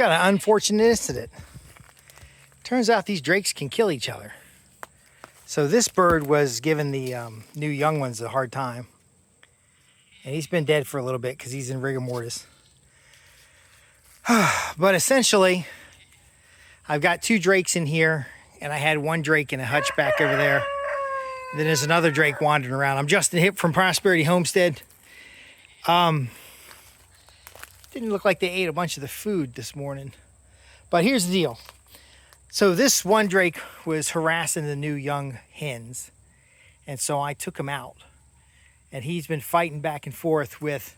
got an unfortunate incident. Turns out these drakes can kill each other. So this bird was giving the new young ones a hard time. And he's been dead for a little bit because he's in rigor mortis. But essentially, I've got 2 drakes in here, and I had 1 drake in a hutch back over there. And then there's another drake wandering around. I'm Justin Hipp from Prosperity Homestead. Didn't look like they ate a bunch of the food this morning. But here's the deal. So this one drake was harassing the new young hens. And so I took him out. And he's been fighting back and forth with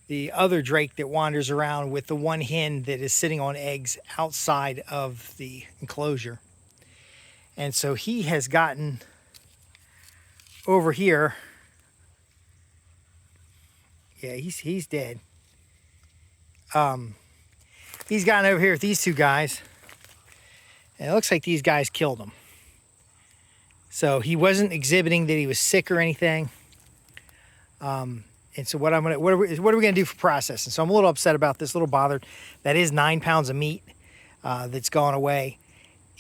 the other drake that wanders around with the one hen that is sitting on eggs outside of the enclosure. And so he has gotten over here. Yeah, he's dead. He's gotten over here with these 2 guys. And it looks like these guys killed him. So he wasn't exhibiting that he was sick or anything. And so what are we gonna do for processing? So I'm a little upset about this, a little bothered. That is 9 pounds of meat that's gone away.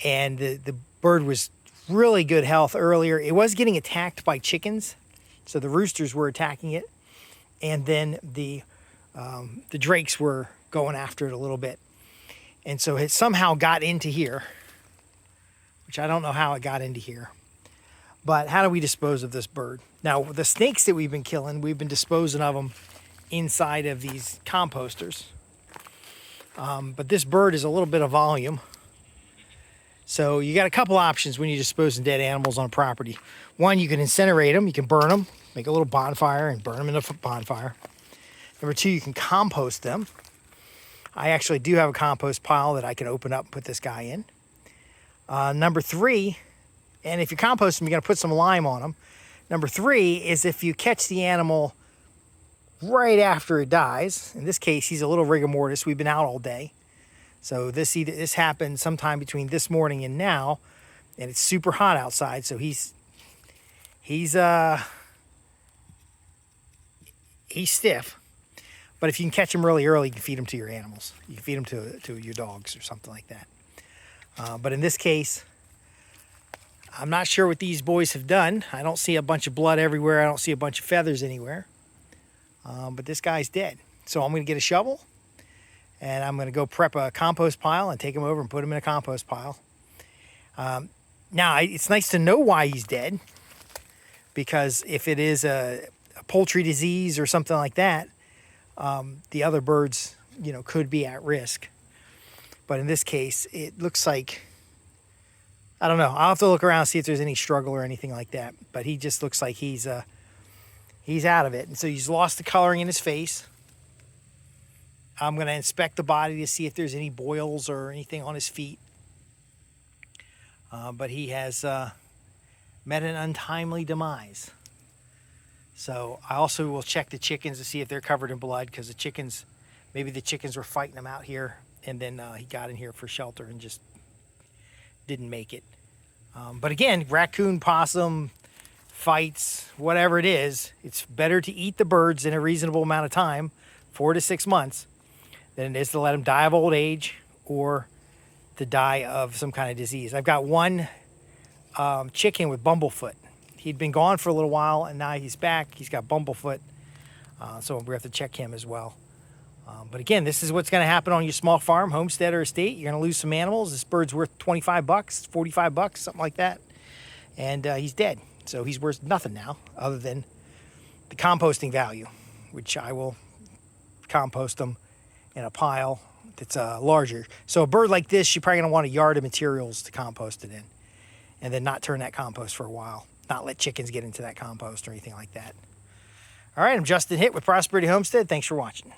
And the bird was really good health earlier. It was getting attacked by chickens. So the roosters were attacking it. And then the drakes were going after it a little bit. And so it somehow got into here, which I don't know how it got into here. But how do we dispose of this bird? Now, the snakes that we've been killing, we've been disposing of them inside of these composters. But this bird is a little bit of volume. So you got a couple options when you're disposing dead animals on property. One, you can incinerate them, you can burn them, make a little bonfire and burn them in a bonfire. Number 2, you can compost them. I actually do have a compost pile that I can open up and put this guy in. Number 3, and if you compost them, you got to put some lime on them. Number 3 is if you catch the animal right after it dies. In this case, he's a little rigor mortis. We've been out all day. So this happened sometime between this morning and now, and it's super hot outside. So he's stiff. But if you can catch him really early, you can feed him to your animals. You can feed him to your dogs or something like that. But in this case, I'm not sure what these boys have done. I don't see a bunch of blood everywhere. I don't see a bunch of feathers anywhere. But this guy's dead. So I'm going to get a shovel, and I'm going to go prep a compost pile and take him over and put him in a compost pile. Now, it's nice to know why he's dead, because if it is a poultry disease or something like that, the other birds, could be at risk. But in this case, it looks like, I don't know. I'll have to look around and see if there's any struggle or anything like that. But he just looks like he's out of it. And so he's lost the coloring in his face. I'm going to inspect the body to see if there's any boils or anything on his feet. But he has met an untimely demise. So I also will check the chickens to see if they're covered in blood, because maybe the chickens were fighting them out here, and then he got in here for shelter and just didn't make it. But again, raccoon, possum, fights, whatever it is, it's better to eat the birds in a reasonable amount of time, 4 to 6 months, than it is to let them die of old age or to die of some kind of disease. I've got one chicken with bumblefoot. He'd been gone for a little while, and now he's back. He's got bumblefoot, so we have to check him as well. But again, this is what's going to happen on your small farm, homestead, or estate. You're going to lose some animals. This bird's worth $25, $45, something like that. And he's dead. So he's worth nothing now, other than the composting value, which I will compost them in a pile that's larger. So a bird like this, you're probably going to want a yard of materials to compost it in, and then not turn that compost for a while. Not let chickens get into that compost or anything like that. All right, I'm Justin Hipp with Prosperity Homestead. Thanks for watching.